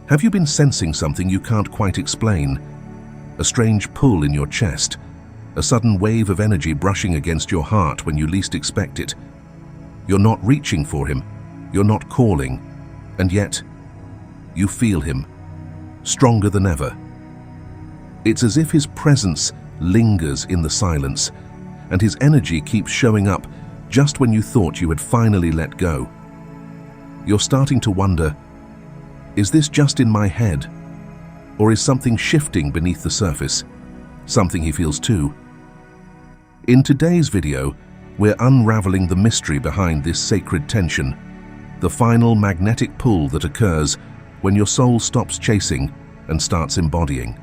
Have you been sensing something you can't quite explain? A strange pull in your chest, a sudden wave of energy brushing against your heart when you least expect it. You're not reaching for him, you're not calling, and yet you feel him, stronger than ever. It's as if his presence lingers in the silence, and his energy keeps showing up just when you thought you had finally let go. You're starting to wonder, is this just in my head? Or is something shifting beneath the surface? Something he feels too. In today's video, we're unraveling the mystery behind this sacred tension, the final magnetic pull that occurs when your soul stops chasing and starts embodying.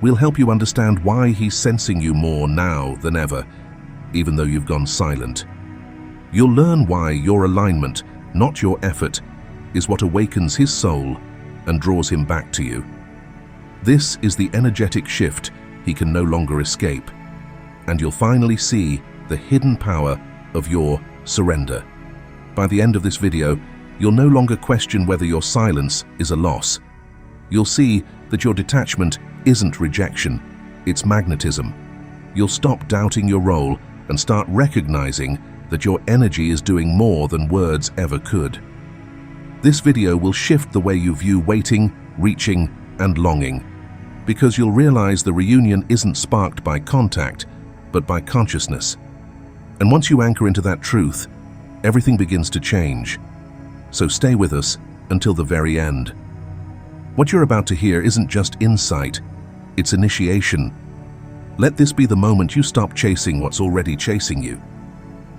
We'll help you understand why he's sensing you more now than ever, even though you've gone silent. You'll learn why your alignment, not your effort, is what awakens his soul and draws him back to you. This is the energetic shift he can no longer escape, and you'll finally see the hidden power of your surrender. By the end of this video, you'll no longer question whether your silence is a loss. You'll see that your detachment isn't rejection, it's magnetism. You'll stop doubting your role and start recognizing that your energy is doing more than words ever could. This video will shift the way you view waiting, reaching, and longing, because you'll realize the reunion isn't sparked by contact, but by consciousness. And once you anchor into that truth, everything begins to change. So stay with us until the very end. What you're about to hear isn't just insight, it's initiation. Let this be the moment you stop chasing what's already chasing you.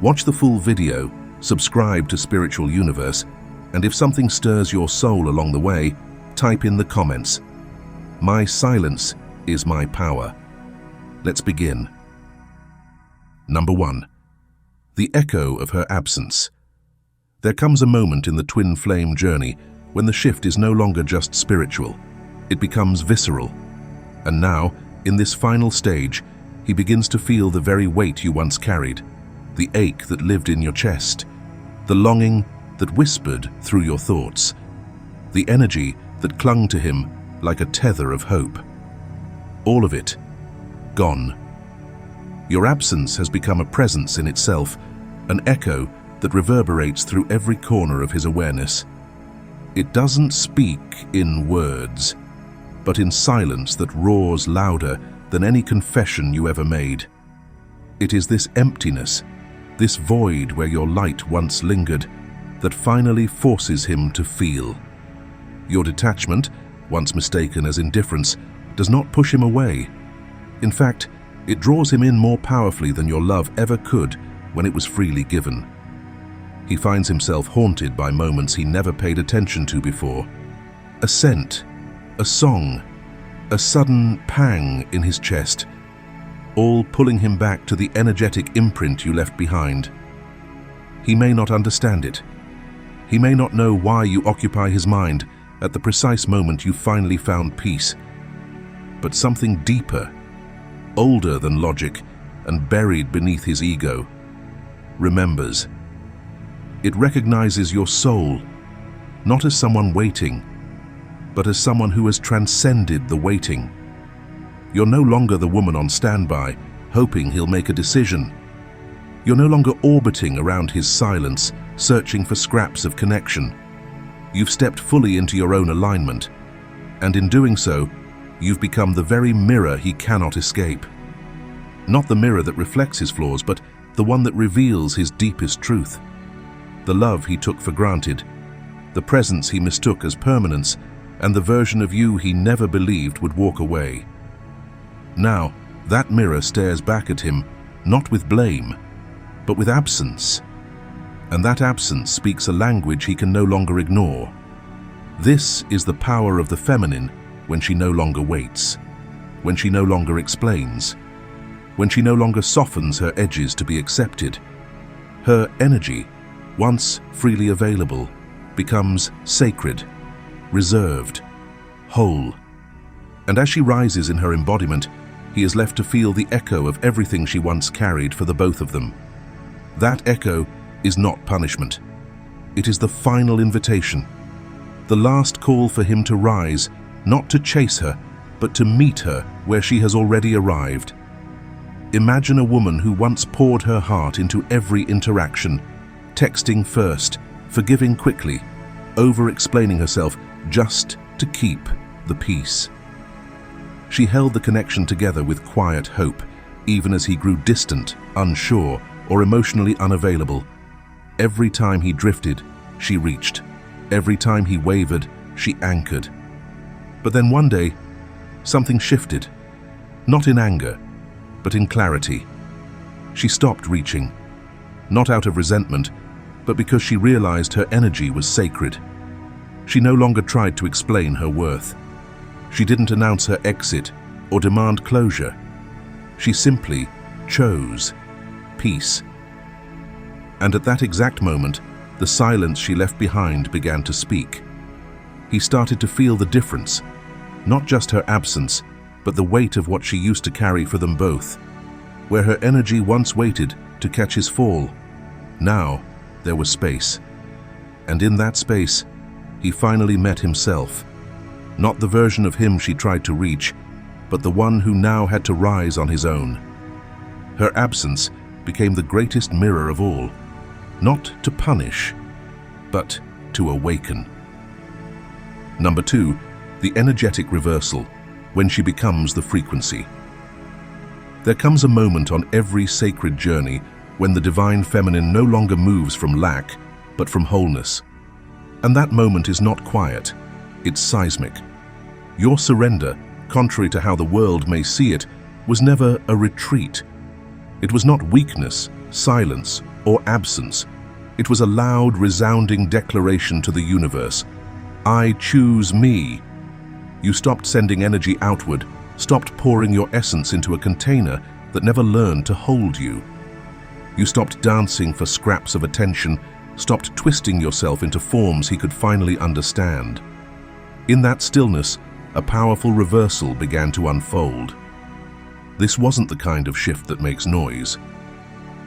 Watch the full video, subscribe to Spiritual Universe, and if something stirs your soul along the way, type in the comments, "My silence is my power." Let's begin. Number 1. The echo of her absence. There comes a moment in the twin flame journey when the shift is no longer just spiritual, it becomes visceral. And now, in this final stage, he begins to feel the very weight you once carried, the ache that lived in your chest, the longing that whispered through your thoughts, the energy that clung to him like a tether of hope. All of it, gone. Your absence has become a presence in itself, an echo that reverberates through every corner of his awareness. It doesn't speak in words, but in silence that roars louder than any confession you ever made. It is this emptiness, this void where your light once lingered, that finally forces him to feel. Your detachment, once mistaken as indifference, does not push him away. In fact, it draws him in more powerfully than your love ever could when it was freely given. He finds himself haunted by moments he never paid attention to before. A scent, a song, a sudden pang in his chest, all pulling him back to the energetic imprint you left behind. He may not understand it. He may not know why you occupy his mind at the precise moment you finally found peace. But something deeper, older than logic, and buried beneath his ego, remembers. It recognizes your soul, not as someone waiting, but as someone who has transcended the waiting. You're no longer the woman on standby, hoping he'll make a decision. You're no longer orbiting around his silence, searching for scraps of connection. You've stepped fully into your own alignment, and in doing so, you've become the very mirror he cannot escape. Not the mirror that reflects his flaws, but the one that reveals his deepest truth. The love he took for granted, the presence he mistook as permanence, and the version of you he never believed would walk away. Now, that mirror stares back at him, not with blame, but with absence. And that absence speaks a language he can no longer ignore. This is the power of the feminine when she no longer waits, when she no longer explains, when she no longer softens her edges to be accepted. Her energy, once freely available, becomes sacred, reserved, whole. And as she rises in her embodiment, he is left to feel the echo of everything she once carried for the both of them. That echo is not punishment. It is the final invitation. The last call for him to rise, not to chase her, but to meet her where she has already arrived. Imagine a woman who once poured her heart into every interaction, texting first, forgiving quickly, over-explaining herself just to keep the peace. She held the connection together with quiet hope, even as he grew distant, unsure, or emotionally unavailable. Every time he drifted, she reached. Every time he wavered, she anchored. But then one day, something shifted. Not in anger, but in clarity. She stopped reaching, not out of resentment, but because she realized her energy was sacred. She no longer tried to explain her worth. She didn't announce her exit or demand closure. She simply chose peace. And at that exact moment, the silence she left behind began to speak. He started to feel the difference, not just her absence, but the weight of what she used to carry for them both. Where her energy once waited to catch his fall, now there was space. And in that space, he finally met himself. Not the version of him she tried to reach, but the one who now had to rise on his own. Her absence became the greatest mirror of all, not to punish, but to awaken. Number 2, the energetic reversal, when she becomes the frequency. There comes a moment on every sacred journey when the divine feminine no longer moves from lack, but from wholeness. And that moment is not quiet, it's seismic. Your surrender, contrary to how the world may see it, was never a retreat. It was not weakness, silence, or absence. It was a loud, resounding declaration to the universe. I choose me. You stopped sending energy outward, stopped pouring your essence into a container that never learned to hold you. You stopped dancing for scraps of attention, stopped twisting yourself into forms he could finally understand. In that stillness, a powerful reversal began to unfold. This wasn't the kind of shift that makes noise.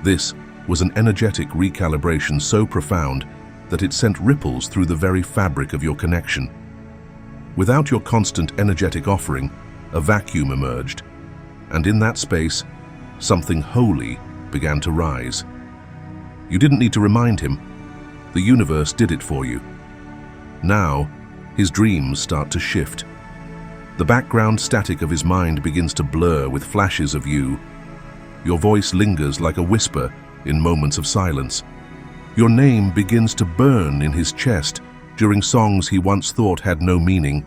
This was an energetic recalibration so profound that it sent ripples through the very fabric of your connection. Without your constant energetic offering, a vacuum emerged, and in that space, something holy began to rise. You didn't need to remind him. The universe did it for you. Now, his dreams start to shift. The background static of his mind begins to blur with flashes of you. Your voice lingers like a whisper in moments of silence. Your name begins to burn in his chest during songs he once thought had no meaning.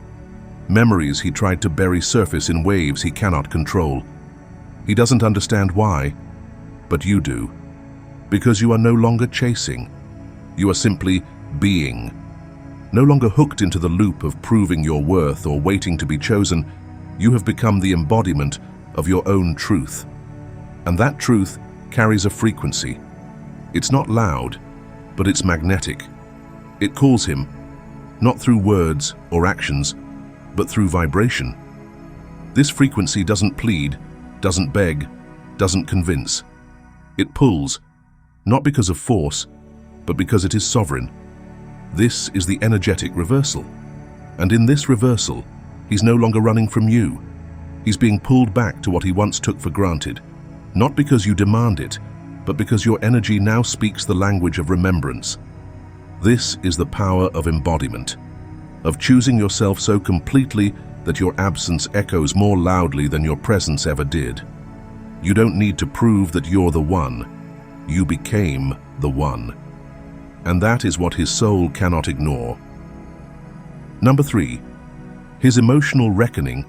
Memories he tried to bury surface in waves he cannot control. He doesn't understand why, but you do. Because you are no longer chasing. You are simply being. No longer hooked into the loop of proving your worth or waiting to be chosen, you have become the embodiment of your own truth. And that truth carries a frequency. It's not loud, but it's magnetic. It calls him, not through words or actions, but through vibration. This frequency doesn't plead, doesn't beg, doesn't convince. It pulls, not because of force, but because it is sovereign. This is the energetic reversal. And in this reversal, he's no longer running from you. He's being pulled back to what he once took for granted, not because you demand it, but because your energy now speaks the language of remembrance. This is the power of embodiment, of choosing yourself so completely that your absence echoes more loudly than your presence ever did. You don't need to prove that you're the one. You became the one. And that is what his soul cannot ignore. Number 3, his emotional reckoning.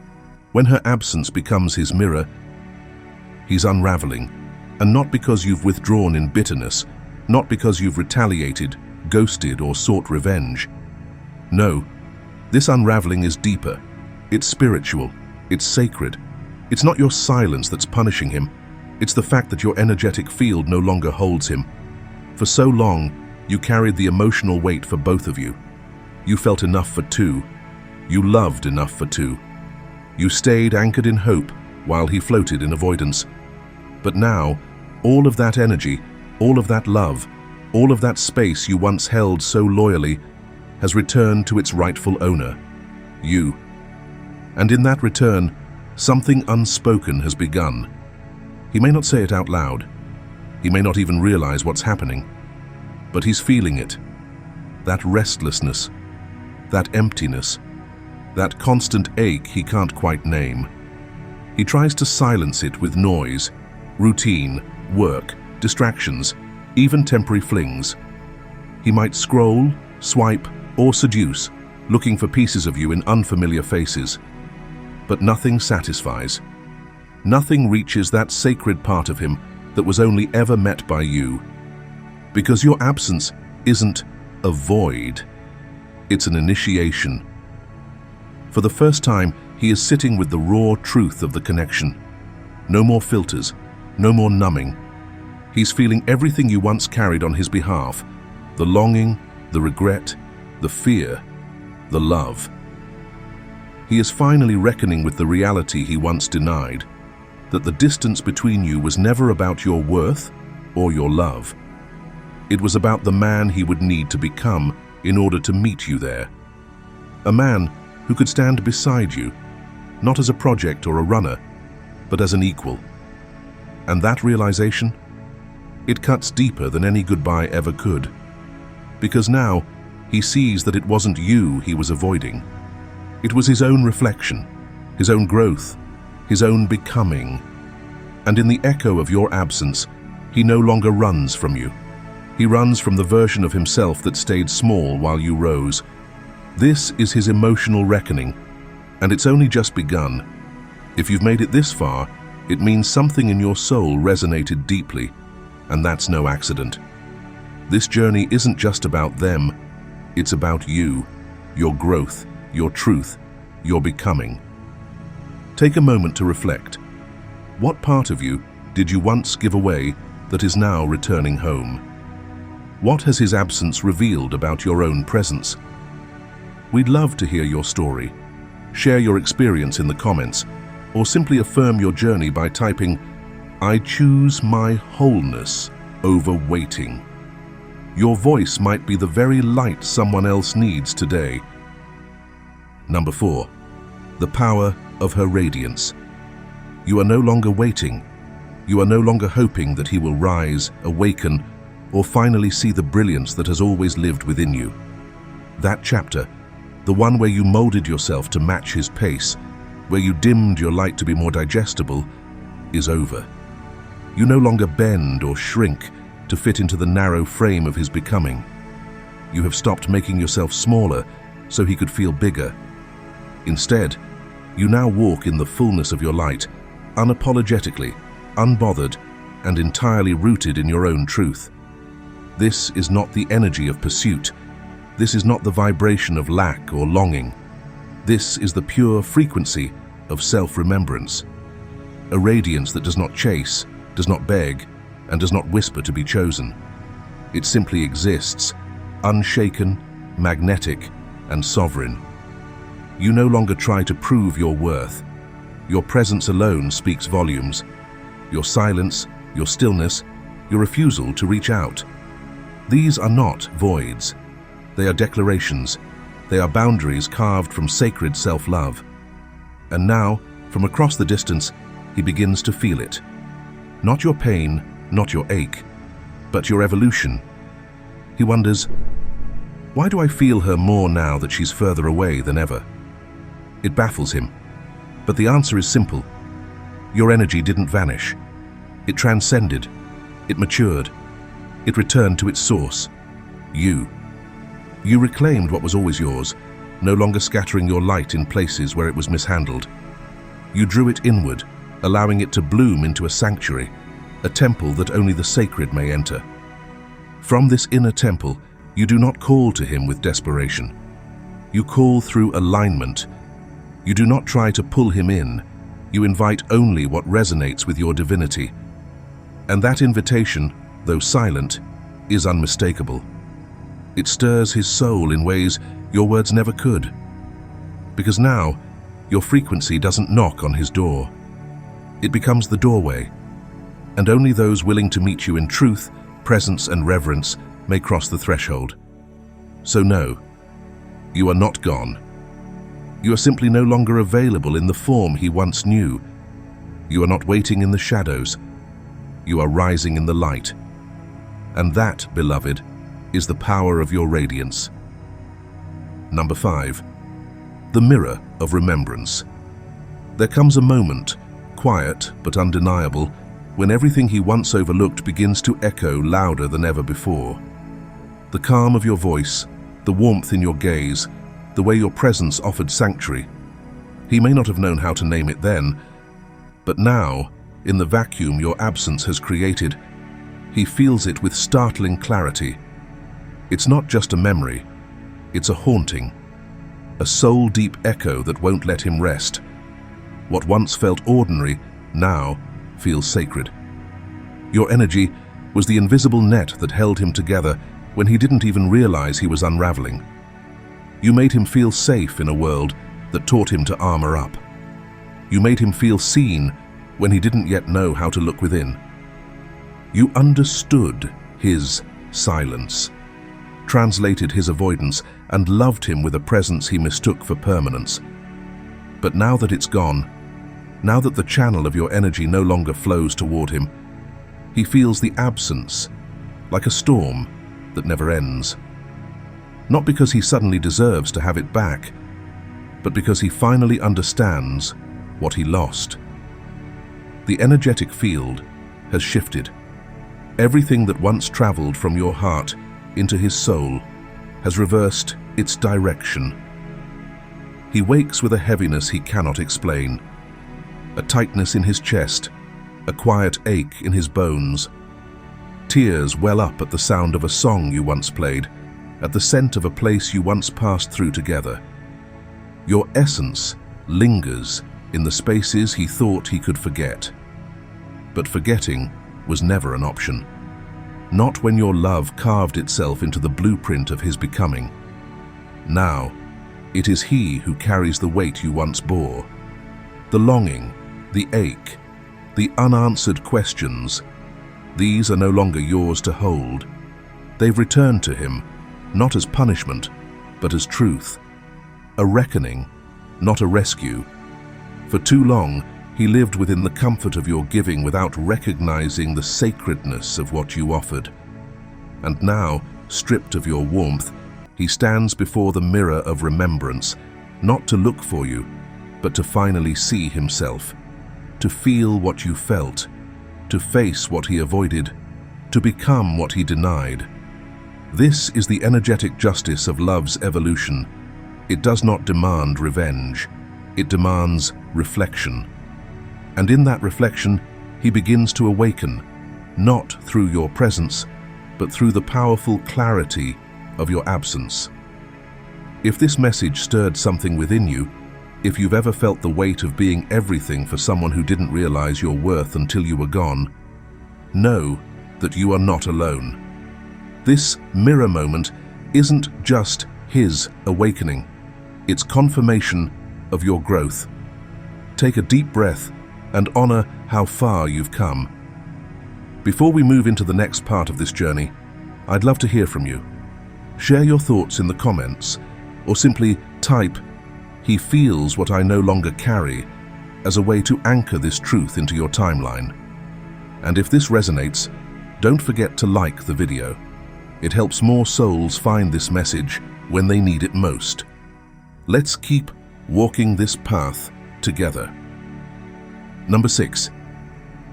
When her absence becomes his mirror, he's unraveling. And not because you've withdrawn in bitterness, not because you've retaliated, ghosted, or sought revenge. No, this unraveling is deeper. It's spiritual. It's sacred. It's not your silence that's punishing him. It's the fact that your energetic field no longer holds him. For so long, you carried the emotional weight for both of you. You felt enough for two. You loved enough for two. You stayed anchored in hope while he floated in avoidance. But now, all of that energy, all of that love, all of that space you once held so loyally, has returned to its rightful owner, you. And in that return, something unspoken has begun. He may not say it out loud. He may not even realize what's happening. But he's feeling it. That restlessness, that emptiness, that constant ache he can't quite name. He tries to silence it with noise, routine, work, distractions, even temporary flings. He might scroll, swipe, or seduce, looking for pieces of you in unfamiliar faces. But nothing satisfies. Nothing reaches that sacred part of him that was only ever met by you. Because your absence isn't a void, it's an initiation. For the first time, he is sitting with the raw truth of the connection. No more filters, no more numbing. He's feeling everything you once carried on his behalf, the longing, the regret, the fear, the love. He is finally reckoning with the reality he once denied, that the distance between you was never about your worth or your love. It was about the man he would need to become in order to meet you there. A man who could stand beside you, not as a project or a runner, but as an equal. And that realization, it cuts deeper than any goodbye ever could. Because now, he sees that it wasn't you he was avoiding. It was his own reflection, his own growth, his own becoming. And in the echo of your absence, he no longer runs from you. He runs from the version of himself that stayed small while you rose. This is his emotional reckoning, and it's only just begun. If you've made it this far, it means something in your soul resonated deeply, and that's no accident. This journey isn't just about them, it's about you, your growth, your truth, your becoming. Take a moment to reflect. What part of you did you once give away that is now returning home? What has his absence revealed about your own presence? We'd love to hear your story. Share your experience in the comments, or simply affirm your journey by typing, "I choose my wholeness over waiting." Your voice might be the very light someone else needs today. Number 4, the power of her radiance. You are no longer waiting. You are no longer hoping that he will rise, awaken, or finally see the brilliance that has always lived within you. That chapter, the one where you molded yourself to match his pace, where you dimmed your light to be more digestible, is over. You no longer bend or shrink to fit into the narrow frame of his becoming. You have stopped making yourself smaller so he could feel bigger. Instead, you now walk in the fullness of your light, unapologetically, unbothered, and entirely rooted in your own truth. This is not the energy of pursuit. This is not the vibration of lack or longing. This is the pure frequency of self-remembrance. A radiance that does not chase, does not beg, and does not whisper to be chosen. It simply exists, unshaken, magnetic, and sovereign. You no longer try to prove your worth. Your presence alone speaks volumes. Your silence, your stillness, your refusal to reach out. These are not voids. They are declarations. They are boundaries carved from sacred self-love. And now, from across the distance, he begins to feel it. Not your pain, not your ache, but your evolution. He wonders, why do I feel her more now that she's further away than ever? It baffles him, but the answer is simple. Your energy didn't vanish. It transcended. It matured. It returned to its source, you. You reclaimed what was always yours, no longer scattering your light in places where it was mishandled. You drew it inward, allowing it to bloom into a sanctuary, a temple that only the sacred may enter. From this inner temple, you do not call to him with desperation. You call through alignment. You do not try to pull him in. You invite only what resonates with your divinity. And that invitation, though silent, is unmistakable. It stirs his soul in ways your words never could. Because now, your frequency doesn't knock on his door. It becomes the doorway, and only those willing to meet you in truth, presence, and reverence may cross the threshold. So know, You are not gone. You are simply no longer available in the form he once knew. You are not waiting in the shadows. You are rising in the light. And that, beloved, is the power of your radiance. Number 5. The mirror of remembrance. There comes a moment, quiet but undeniable, when everything he once overlooked begins to echo louder than ever before. The calm of your voice, the warmth in your gaze, the way your presence offered sanctuary. He may not have known how to name it then, but now, in the vacuum your absence has created, he feels it with startling clarity. It's not just a memory, it's a haunting, a soul-deep echo that won't let him rest. What once felt ordinary now feels sacred. Your energy was the invisible net that held him together when he didn't even realize he was unraveling. You made him feel safe in a world that taught him to armor up. You made him feel seen when he didn't yet know how to look within. You understood his silence, translated his avoidance, and loved him with a presence he mistook for permanence. But now that it's gone, now that the channel of your energy no longer flows toward him, he feels the absence, like a storm that never ends. Not because he suddenly deserves to have it back, but because he finally understands what he lost. The energetic field has shifted. Everything that once traveled from your heart into his soul has reversed its direction. He wakes with a heaviness he cannot explain, a tightness in his chest, a quiet ache in his bones. Tears well up at the sound of a song you once played, at the scent of a place you once passed through together. Your essence lingers in the spaces he thought he could forget. But forgetting was never an option. Not when your love carved itself into the blueprint of his becoming. Now, it is he who carries the weight you once bore. The longing, the ache, the unanswered questions, these are no longer yours to hold. They've returned to him, not as punishment, but as truth. A reckoning, not a rescue. For too long, he lived within the comfort of your giving without recognizing the sacredness of what you offered. And now, stripped of your warmth, he stands before the mirror of remembrance, not to look for you, but to finally see himself, to feel what you felt, to face what he avoided, to become what he denied. This is the energetic justice of love's evolution. It does not demand revenge. It demands reflection. And in that reflection, he begins to awaken, not through your presence, but through the powerful clarity of your absence. If this message stirred something within you, if you've ever felt the weight of being everything for someone who didn't realize your worth until you were gone, know that you are not alone. This mirror moment isn't just his awakening. It's confirmation of your growth. Take a deep breath and honor how far you've come. Before we move into the next part of this journey, I'd love to hear from you. Share your thoughts in the comments, or simply type, "He feels what I no longer carry," as a way to anchor this truth into your timeline. And if this resonates, don't forget to like the video. It helps more souls find this message when they need it most. Let's keep walking this path together. Number 6.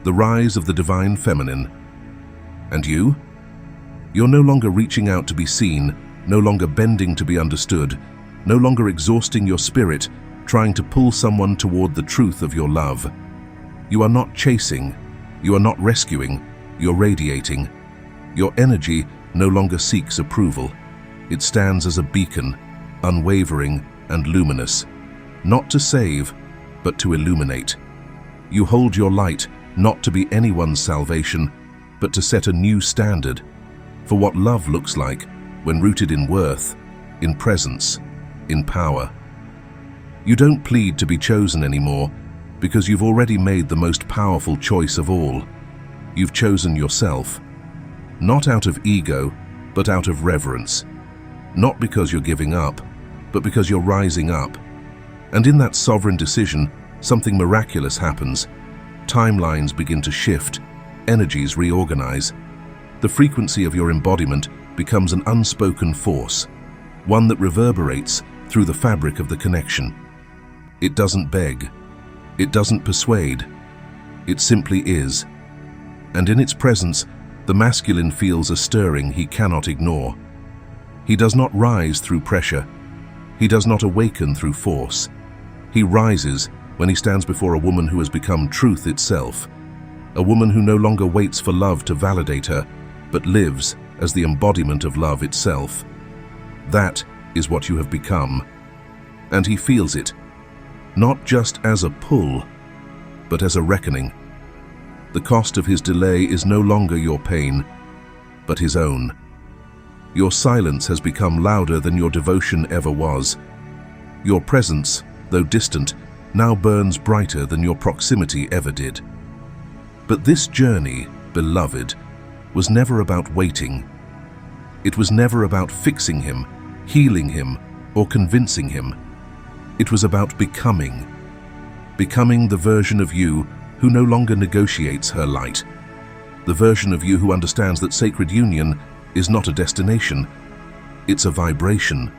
The rise of the divine feminine. And you? You're no longer reaching out to be seen, no longer bending to be understood, no longer exhausting your spirit, trying to pull someone toward the truth of your love. You are not chasing, you are not rescuing, you're radiating. Your energy no longer seeks approval. It stands as a beacon, unwavering and luminous, not to save, but to illuminate. You hold your light not to be anyone's salvation, but to set a new standard for what love looks like when rooted in worth, in presence, in power. You don't plead to be chosen anymore because you've already made the most powerful choice of all. You've chosen yourself, not out of ego, but out of reverence. Not because you're giving up, but because you're rising up. And in that sovereign decision, something miraculous happens. Timelines begin to shift, energies reorganize. The frequency of your embodiment becomes an unspoken force, one that reverberates through the fabric of the connection. It doesn't beg, it doesn't persuade, it simply is. And in its presence, the masculine feels a stirring he cannot ignore. He does not rise through pressure. He does not awaken through force. He rises when he stands before a woman who has become truth itself, a woman who no longer waits for love to validate her, but lives as the embodiment of love itself. That is what you have become. And he feels it, not just as a pull, but as a reckoning. The cost of his delay is no longer your pain, but his own. Your silence has become louder than your devotion ever was. Your presence, though distant, now burns brighter than your proximity ever did. But this journey, beloved, was never about waiting. It was never about fixing him, healing him, or convincing him. It was about becoming the version of you who no longer negotiates her light, the version of you who understands that sacred union is not a destination, it's a vibration.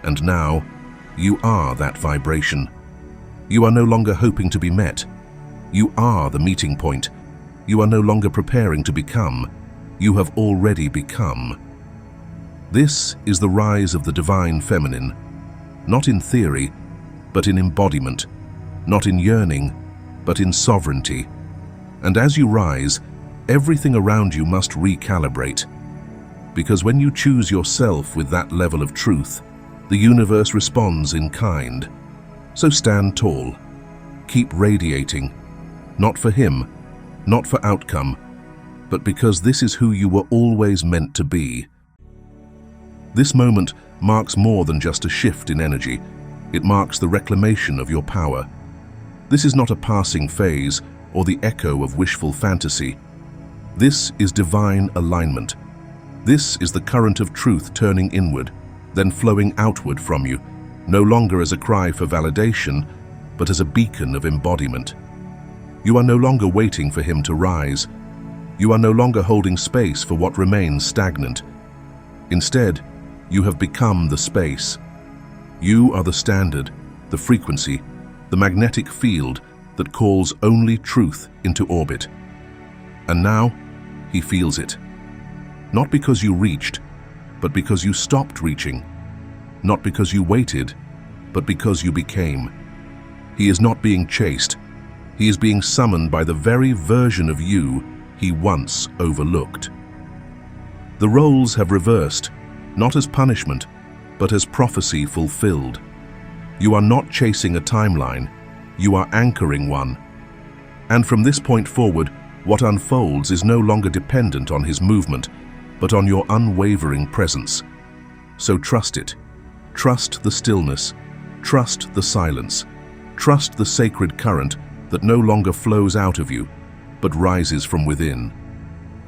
And now, you are that vibration. You are no longer hoping to be met. You are the meeting point. You are no longer preparing to become. You have already become. This is the rise of the divine feminine, not in theory, but in embodiment, not in yearning, but in sovereignty. And as you rise, everything around you must recalibrate. Because when you choose yourself with that level of truth, the universe responds in kind. So stand tall. Keep radiating. Not for him, not for outcome, but because this is who you were always meant to be. This moment marks more than just a shift in energy. It marks the reclamation of your power. This is not a passing phase or the echo of wishful fantasy. This is divine alignment. This is the current of truth turning inward, then flowing outward from you, no longer as a cry for validation, but as a beacon of embodiment. You are no longer waiting for him to rise. You are no longer holding space for what remains stagnant. Instead, you have become the space. You are the standard, the frequency, the magnetic field that calls only truth into orbit. And now, he feels it. Not because you reached, but because you stopped reaching. Not because you waited, but because you became. He is not being chased. He is being summoned by the very version of you he once overlooked. The roles have reversed, not as punishment, but as prophecy fulfilled. You are not chasing a timeline, you are anchoring one. And from this point forward, what unfolds is no longer dependent on his movement, but on your unwavering presence. So trust it. Trust the stillness. Trust the silence. Trust the sacred current that no longer flows out of you, but rises from within.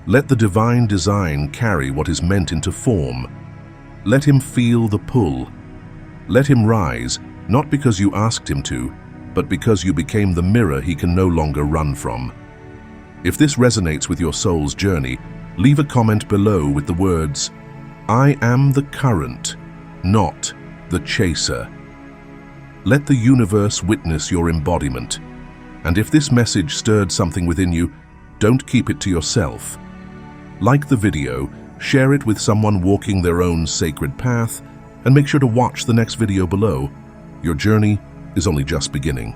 Let the divine design carry what is meant into form. Let him feel the pull. Let him rise, not because you asked him to, but because you became the mirror he can no longer run from. If this resonates with your soul's journey, leave a comment below with the words, "I am the current, not the chaser." Let the universe witness your embodiment. And if this message stirred something within you, don't keep it to yourself. Like the video, share it with someone walking their own sacred path, and make sure to watch the next video below. Your journey is only just beginning.